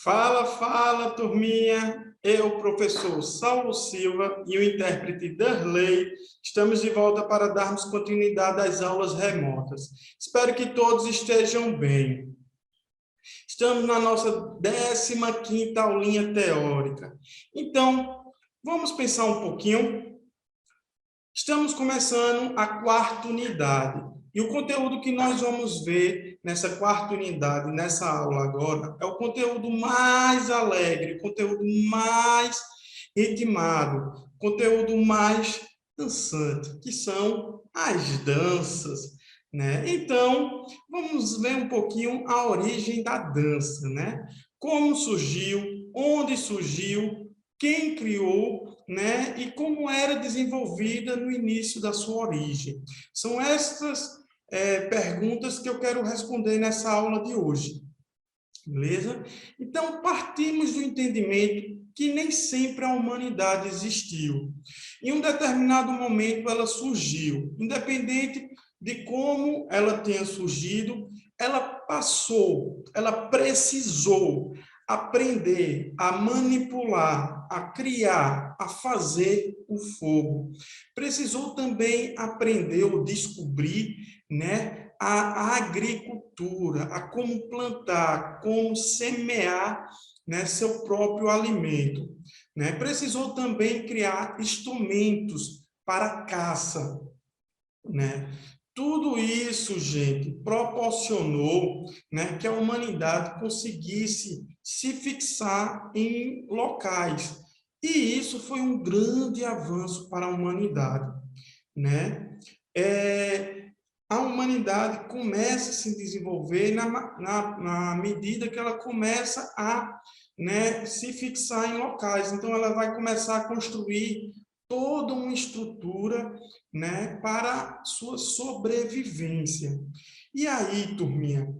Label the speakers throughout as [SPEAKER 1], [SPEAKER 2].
[SPEAKER 1] Fala, fala, turminha! Eu, professor Saulo Silva e o intérprete Darley, estamos de volta para darmos continuidade às aulas remotas. Espero que todos estejam bem. Estamos na nossa 15ª aulinha teórica. Então, vamos pensar um pouquinho. Estamos começando a 4ª unidade. E o conteúdo que nós vamos ver nessa 4ª unidade, nessa aula agora, é o conteúdo mais alegre, o conteúdo mais ritmado, o conteúdo mais dançante, que são as danças, né? Então, vamos ver um pouquinho a origem da dança, né? Como surgiu, onde surgiu, quem criou, né? E como era desenvolvida no início da sua origem. São essas perguntas que eu quero responder nessa aula de hoje, beleza? Então, partimos do entendimento que nem sempre a humanidade existiu. Em um determinado momento, ela surgiu. Independente de como ela tenha surgido, ela passou, ela precisou aprender a manipular, a criar, a fazer o fogo. Precisou também aprender ou descobrir, né, a agricultura, a como plantar, como semear, né, seu próprio alimento, né? Precisou também criar instrumentos para caça, né? Tudo isso, gente, proporcionou, né, que a humanidade conseguisse se fixar em locais. E isso foi um grande avanço para a humanidade, né? A humanidade começa a se desenvolver na medida que ela começa a, né, se fixar em locais. Então, ela vai começar a construir toda uma estrutura, né, para sua sobrevivência. E aí, turminha,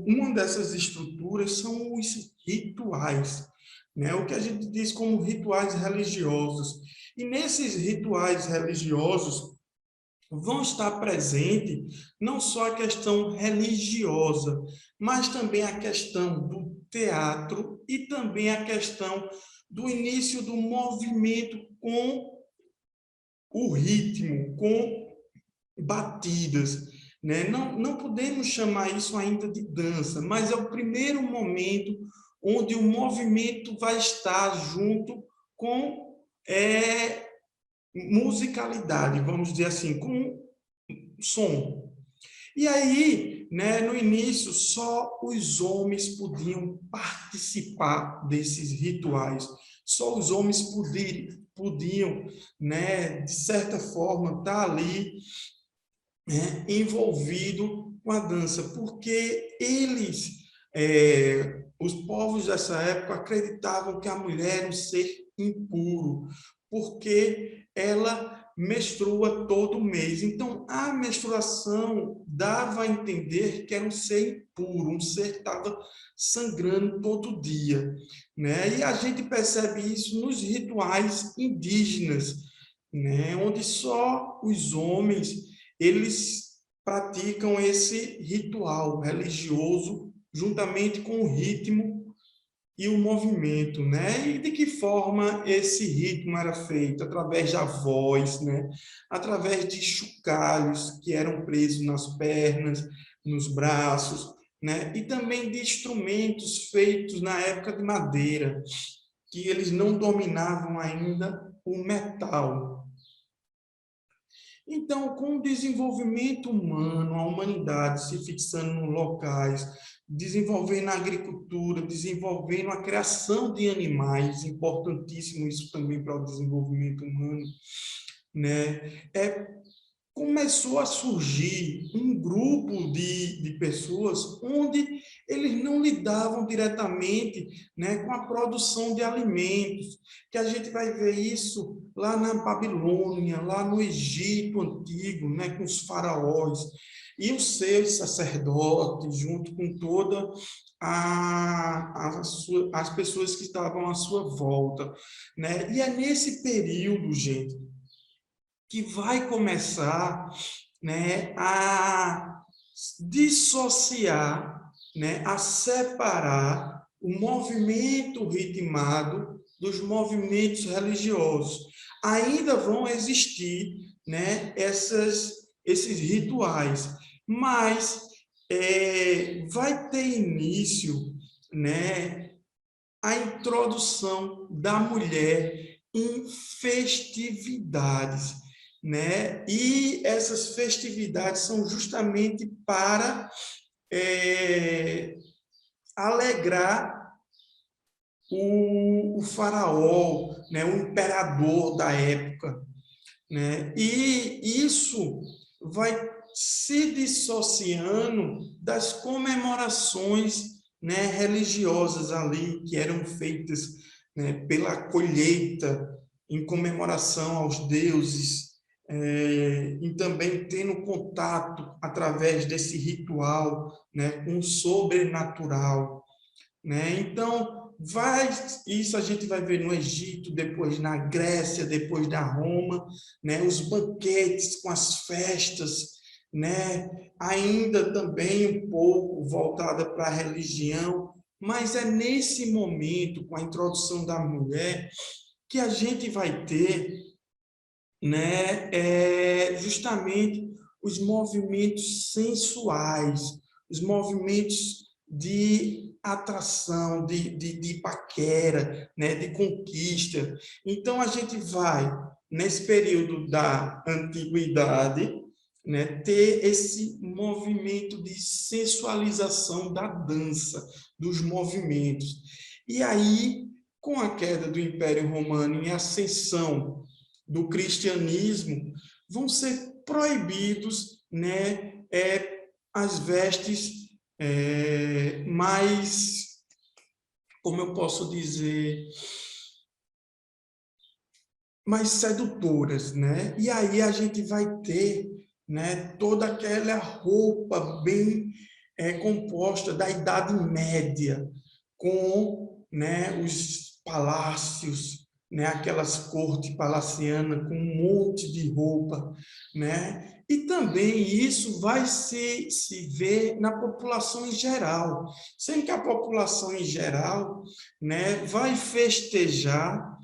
[SPEAKER 1] uma dessas estruturas são os rituais, né? O que a gente diz como rituais religiosos. E nesses rituais religiosos, vão estar presentes não só a questão religiosa, mas também a questão do teatro e também a questão do início do movimento com o ritmo, com batidas, né? Não podemos chamar isso ainda de dança, mas é o primeiro momento onde o movimento vai estar junto com musicalidade, vamos dizer assim, com som. E aí, né, no início, só os homens podiam participar desses rituais. Só os homens podiam, né, de certa forma, estar ali, né, envolvido com a dança, porque eles, os povos dessa época, acreditavam que a mulher era um ser impuro, porque ela menstrua todo mês. Então, a menstruação dava a entender que era um ser impuro, um ser que estava sangrando todo dia, né? E a gente percebe isso nos rituais indígenas, né? Onde só os homens eles praticam esse ritual religioso juntamente com o ritmo e o movimento, né? E de que forma esse ritmo era feito? Através da voz, né? Através de chocalhos que eram presos nas pernas, nos braços, né? E também de instrumentos feitos na época de madeira, que eles não dominavam ainda o metal. Então, com o desenvolvimento humano, a humanidade se fixando nos locais, desenvolvendo a agricultura, desenvolvendo a criação de animais, importantíssimo isso também para o desenvolvimento humano, né? Começou a surgir um grupo de pessoas onde eles não lidavam diretamente, né, com a produção de alimentos, que a gente vai ver isso lá na Babilônia, lá no Egito Antigo, né, com os faraós, e os seus sacerdotes, junto com toda as pessoas que estavam à sua volta, né? E é nesse período, gente, que vai começar, né, a dissociar, né, a separar o movimento ritmado dos movimentos religiosos. Ainda vão existir, né, esses rituais, mas vai ter início, né, a introdução da mulher em festividades, né? E essas festividades são justamente para alegrar o faraó, né? O imperador da época, né? E isso vai se dissociando das comemorações, né, religiosas ali, que eram feitas, né, pela colheita, em comemoração aos deuses, e também tendo contato, através desse ritual, né, com o sobrenatural, né? Então, isso a gente vai ver no Egito, depois na Grécia, depois da Roma, né? Os banquetes com as festas, né? Ainda também um pouco voltada para a religião, mas é nesse momento, com a introdução da mulher, que a gente vai ter, né, justamente os movimentos sensuais, os movimentos de atração, de paquera, né, de conquista. Então, a gente vai, nesse período da antiguidade, né, ter esse movimento de sensualização da dança, dos movimentos. E aí, com a queda do Império Romano e a ascensão do cristianismo, vão ser proibidos, né, as vestes mais, como eu posso dizer, mais sedutoras, né? E aí a gente vai ter, né, toda aquela roupa bem composta da Idade Média, com, né, os palácios, né, aquelas cortes palacianas com um monte de roupa, né? E também isso vai se ver na população em geral, sendo que a população em geral, né, vai festejar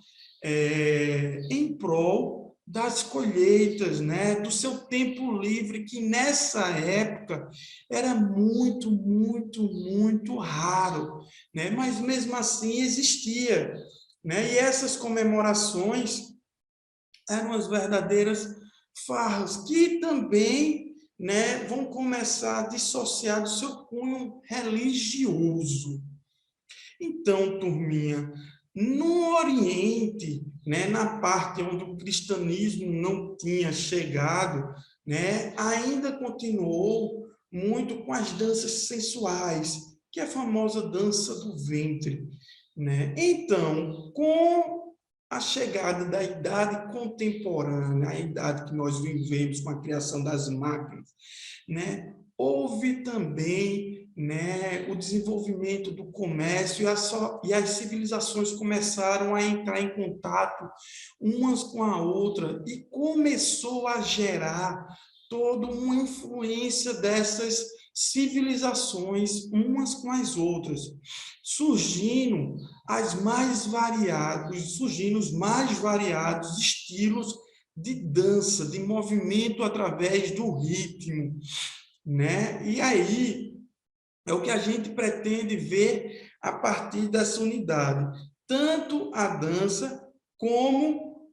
[SPEAKER 1] em prol das colheitas, né, do seu tempo livre, que nessa época era muito, muito, muito raro, né? Mas mesmo assim existia, né? E essas comemorações eram as verdadeiras farras, que também, né, vão começar a dissociar do seu cunho religioso. Então, turminha, no Oriente, né, na parte onde o cristianismo não tinha chegado, né, ainda continuou muito com as danças sensuais, que é a famosa dança do ventre, né? Então, com a chegada da idade contemporânea, a idade que nós vivemos com a criação das máquinas, né, houve também, né, o desenvolvimento do comércio e as civilizações começaram a entrar em contato umas com a outra e começou a gerar toda uma influência dessas civilizações umas com as outras, surgindo os mais variados estilos de dança, de movimento através do ritmo, né? E aí é o que a gente pretende ver a partir dessa unidade, tanto a dança como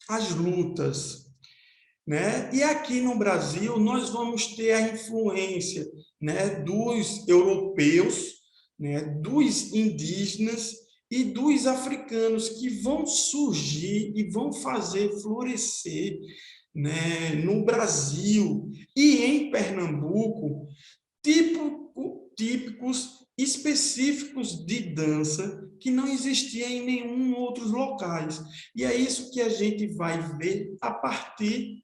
[SPEAKER 1] as lutas, né? E aqui no Brasil nós vamos ter a influência, né, dos europeus, né, dos indígenas e dos africanos, que vão surgir e vão fazer florescer, né, no Brasil e em Pernambuco, típicos específicos de dança que não existia em nenhum outros locais. E é isso que a gente vai ver a partir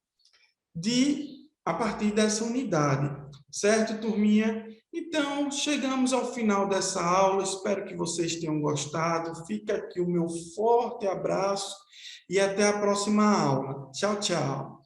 [SPEAKER 1] dessa unidade. Certo, turminha? Então, chegamos ao final dessa aula. Espero que vocês tenham gostado. Fica aqui o meu forte abraço e até a próxima aula. Tchau, tchau.